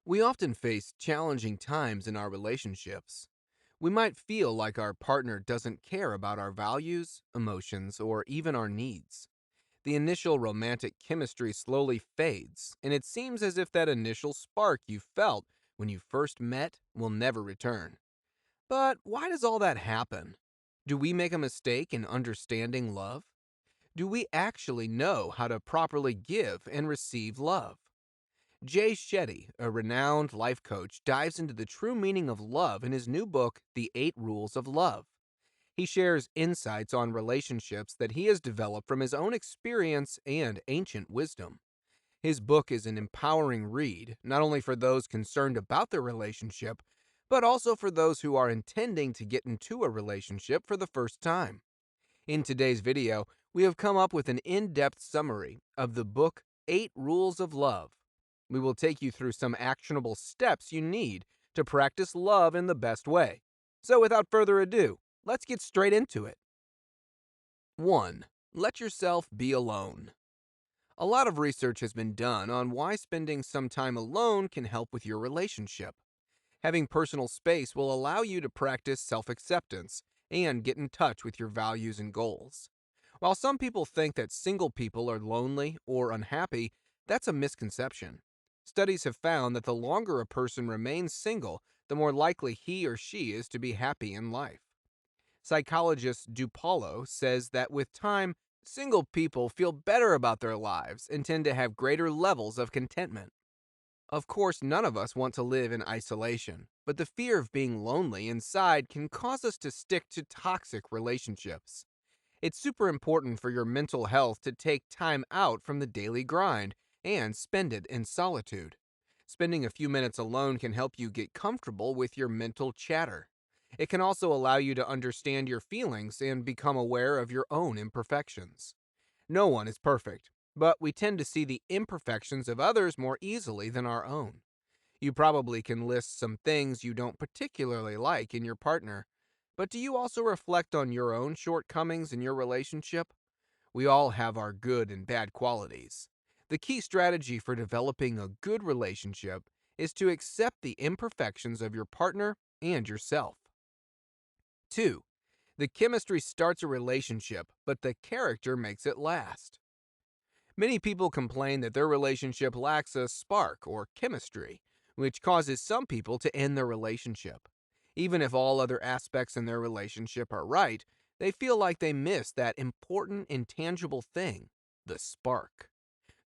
We often face challenging times in our relationships. We might feel like our partner doesn't care about our values, emotions, or even our needs. The initial romantic chemistry slowly fades, and it seems as if that initial spark you felt when you first met will never return. But why does all that happen? Do we make a mistake in understanding love? Do we actually know how to properly give and receive love? Jay Shetty, a renowned life coach, dives into the true meaning of love in his new book, The 8 Rules of Love. He shares insights on relationships that he has developed from his own experience and ancient wisdom. His book is an empowering read, not only for those concerned about their relationship, but also for those who are intending to get into a relationship for the first time. In today's video, we have come up with an in-depth summary of the book 8 Rules of Love. We will take you through some actionable steps you need to practice love in the best way. So without further ado, let's get straight into it. 1. Let yourself be alone. A lot of research has been done on why spending some time alone can help with your relationship. Having personal space will allow you to practice self-acceptance and get in touch with your values and goals. While some people think that single people are lonely or unhappy, that's a misconception. Studies have found that the longer a person remains single, the more likely he or she is to be happy in life. Psychologist Dupalo says that with time, single people feel better about their lives and tend to have greater levels of contentment. Of course, none of us want to live in isolation, but the fear of being lonely inside can cause us to stick to toxic relationships. It's super important for your mental health to take time out from the daily grind and spend it in solitude. Spending a few minutes alone can help you get comfortable with your mental chatter. It can also allow you to understand your feelings and become aware of your own imperfections. No one is perfect, but we tend to see the imperfections of others more easily than our own. You probably can list some things you don't particularly like in your partner, but do you also reflect on your own shortcomings in your relationship? We all have our good and bad qualities. The key strategy for developing a good relationship is to accept the imperfections of your partner and yourself. 2. The chemistry starts a relationship, but the character makes it last. Many people complain that their relationship lacks a spark or chemistry, which causes some people to end their relationship. Even if all other aspects in their relationship are right, they feel like they miss that important, intangible thing, the spark.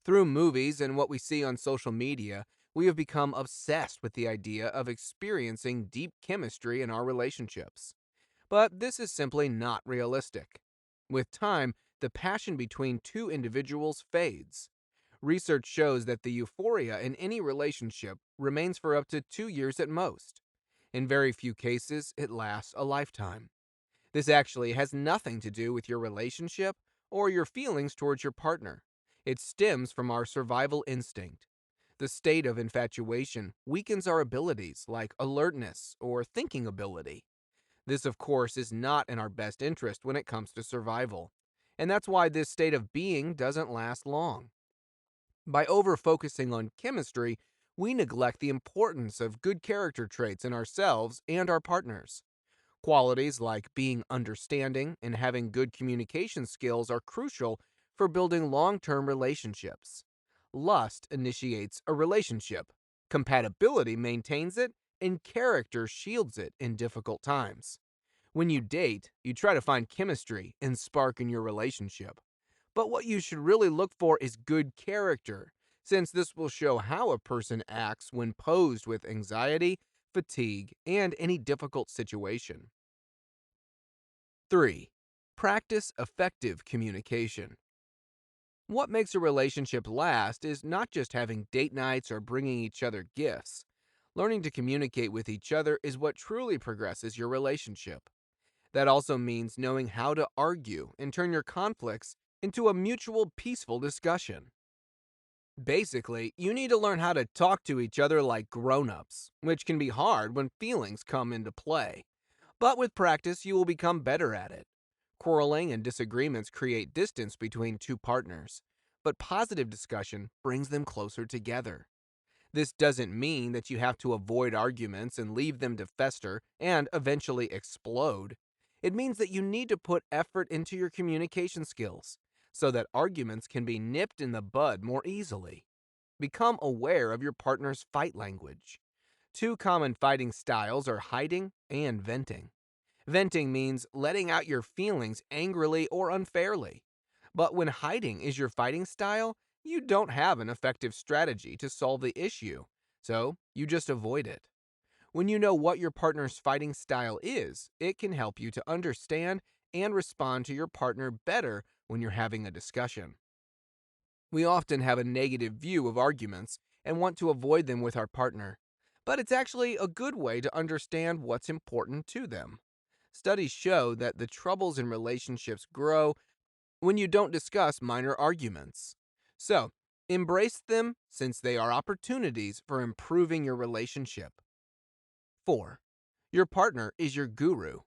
Through movies and what we see on social media, we have become obsessed with the idea of experiencing deep chemistry in our relationships. But this is simply not realistic. With time, the passion between two individuals fades. Research shows that the euphoria in any relationship remains for up to 2 years at most. In very few cases, it lasts a lifetime. This actually has nothing to do with your relationship or your feelings towards your partner. It stems from our survival instinct. The state of infatuation weakens our abilities like alertness or thinking ability. This, of course, is not in our best interest when it comes to survival. And that's why this state of being doesn't last long. By over focusing on chemistry, we neglect the importance of good character traits in ourselves and our partners. Qualities like being understanding and having good communication skills are crucial for building long term relationships. Lust initiates a relationship, compatibility maintains it, and character shields it in difficult times. When you date, you try to find chemistry and spark in your relationship. But what you should really look for is good character, since this will show how a person acts when posed with anxiety, fatigue, and any difficult situation. 3. Practice effective communication. What makes a relationship last is not just having date nights or bringing each other gifts. Learning to communicate with each other is what truly progresses your relationship. That also means knowing how to argue and turn your conflicts into a mutual peaceful discussion. Basically, you need to learn how to talk to each other like grown-ups, which can be hard when feelings come into play. But with practice, you will become better at it. Quarreling and disagreements create distance between two partners, but positive discussion brings them closer together. This doesn't mean that you have to avoid arguments and leave them to fester and eventually explode. It means that you need to put effort into your communication skills so that arguments can be nipped in the bud more easily. Become aware of your partner's fight language. Two common fighting styles are hiding and venting. Venting means letting out your feelings angrily or unfairly. But when hiding is your fighting style, you don't have an effective strategy to solve the issue, so you just avoid it. When you know what your partner's fighting style is, it can help you to understand and respond to your partner better when you're having a discussion. We often have a negative view of arguments and want to avoid them with our partner, but it's actually a good way to understand what's important to them. Studies show that the troubles in relationships grow when you don't discuss minor arguments. So, embrace them since they are opportunities for improving your relationship. 4. Your partner is your guru.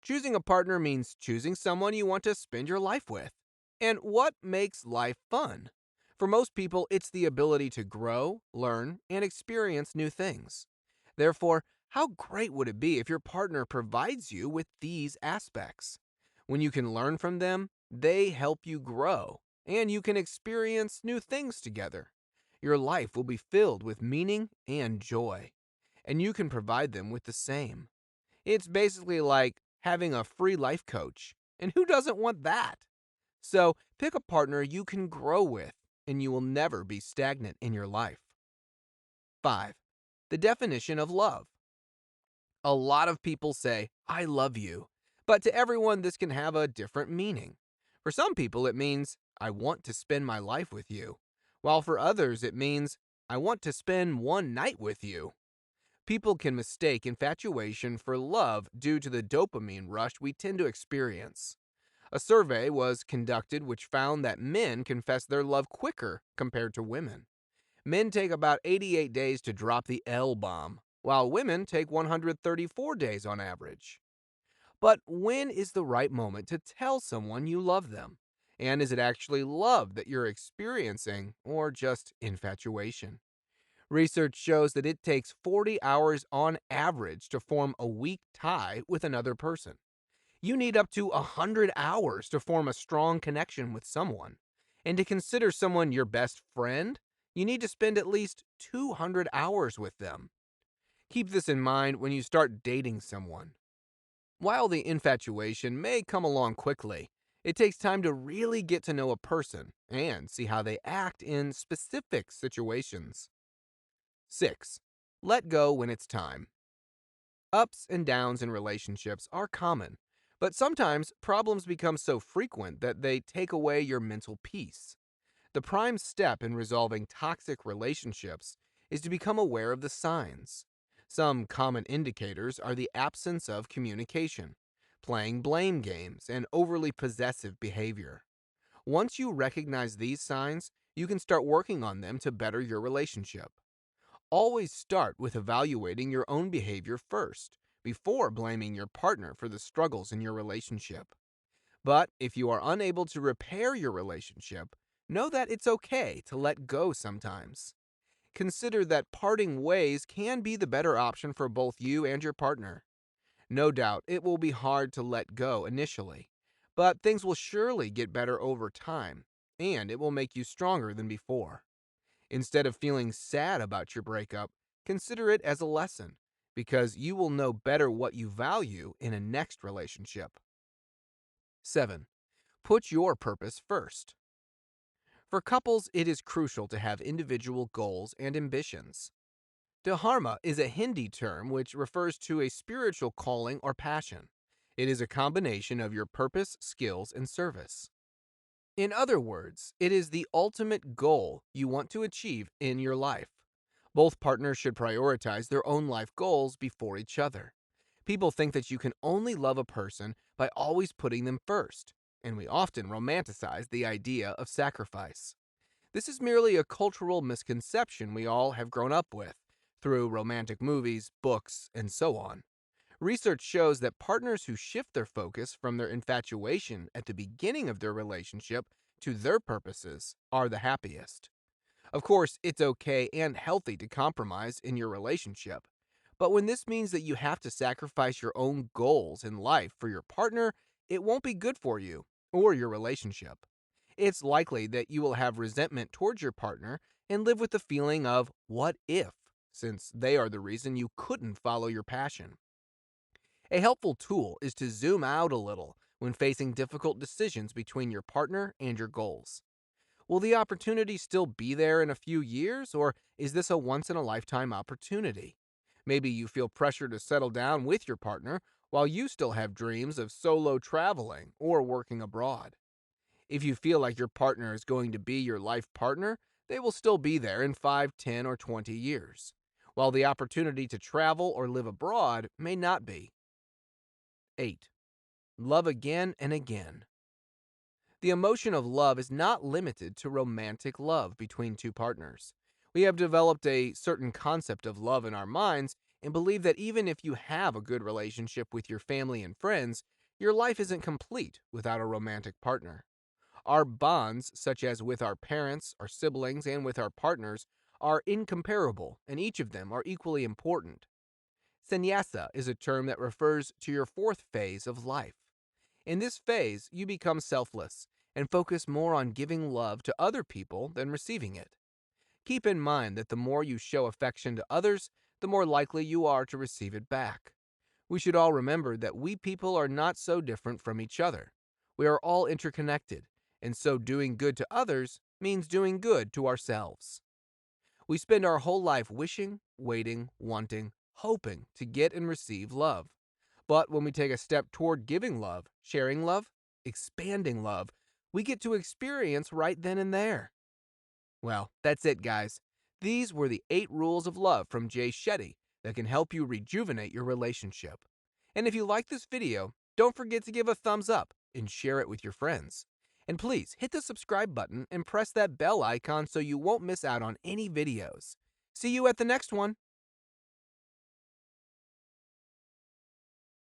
Choosing a partner means choosing someone you want to spend your life with. And what makes life fun? For most people, it's the ability to grow, learn, and experience new things. Therefore, how great would it be if your partner provides you with these aspects? When you can learn from them, they help you grow, and you can experience new things together. Your life will be filled with meaning and joy, and you can provide them with the same. It's basically like having a free life coach, and who doesn't want that? So, pick a partner you can grow with, and you will never be stagnant in your life. 5. The definition of love. A lot of people say, I love you, but to everyone, this can have a different meaning. For some people, it means, I want to spend my life with you, while for others, it means, I want to spend one night with you. People can mistake infatuation for love due to the dopamine rush we tend to experience. A survey was conducted which found that men confess their love quicker compared to women. Men take about 88 days to drop the L bomb, while women take 134 days on average. But when is the right moment to tell someone you love them? And is it actually love that you're experiencing or just infatuation? Research shows that it takes 40 hours on average to form a weak tie with another person. You need up to 100 hours to form a strong connection with someone. And to consider someone your best friend, you need to spend at least 200 hours with them. Keep this in mind when you start dating someone. While the infatuation may come along quickly, it takes time to really get to know a person and see how they act in specific situations. 6. Let go when it's time. Ups and downs in relationships are common, but sometimes problems become so frequent that they take away your mental peace. The prime step in resolving toxic relationships is to become aware of the signs. Some common indicators are the absence of communication, playing blame games, and overly possessive behavior. Once you recognize these signs, you can start working on them to better your relationship. Always start with evaluating your own behavior first, before blaming your partner for the struggles in your relationship. But if you are unable to repair your relationship, know that it's okay to let go sometimes. Consider that parting ways can be the better option for both you and your partner. No doubt it will be hard to let go initially, but things will surely get better over time, and it will make you stronger than before. Instead of feeling sad about your breakup, consider it as a lesson, because you will know better what you value in a next relationship. 7. Put your purpose first. For couples, it is crucial to have individual goals and ambitions. Dharma is a Hindi term which refers to a spiritual calling or passion. It is a combination of your purpose, skills, and service. In other words, it is the ultimate goal you want to achieve in your life. Both partners should prioritize their own life goals before each other. People think that you can only love a person by always putting them first, and we often romanticize the idea of sacrifice. This is merely a cultural misconception we all have grown up with through romantic movies, books, and so on. Research shows that partners who shift their focus from their infatuation at the beginning of their relationship to their purposes are the happiest. Of course, it's okay and healthy to compromise in your relationship. But when this means that you have to sacrifice your own goals in life for your partner, it won't be good for you or your relationship. It's likely that you will have resentment towards your partner and live with the feeling of what if, since they are the reason you couldn't follow your passion. A helpful tool is to zoom out a little when facing difficult decisions between your partner and your goals. Will the opportunity still be there in a few years, or is this a once in a lifetime opportunity? Maybe you feel pressure to settle down with your partner while you still have dreams of solo traveling or working abroad. If you feel like your partner is going to be your life partner, they will still be there in 5, 10, or 20 years, while the opportunity to travel or live abroad may not be. 8. Love again and again. The emotion of love is not limited to romantic love between two partners. We have developed a certain concept of love in our minds and believe that even if you have a good relationship with your family and friends, your life isn't complete without a romantic partner. Our bonds, such as with our parents, our siblings, and with our partners, are incomparable, and each of them are equally important. Sannyasa is a term that refers to your fourth phase of life. In this phase, you become selfless and focus more on giving love to other people than receiving it. Keep in mind that the more you show affection to others, the more likely you are to receive it back. We should all remember that we people are not so different from each other. We are all interconnected, and so doing good to others means doing good to ourselves. We spend our whole life wishing, waiting, wanting, hoping to get and receive love. But when we take a step toward giving love, sharing love, expanding love, we get to experience right then and there. Well, that's it, guys. These were the 8 rules of love from Jay Shetty that can help you rejuvenate your relationship. And if you like this video, don't forget to give a thumbs up and share it with your friends. And please hit the subscribe button and press that bell icon so you won't miss out on any videos. See you at the next one.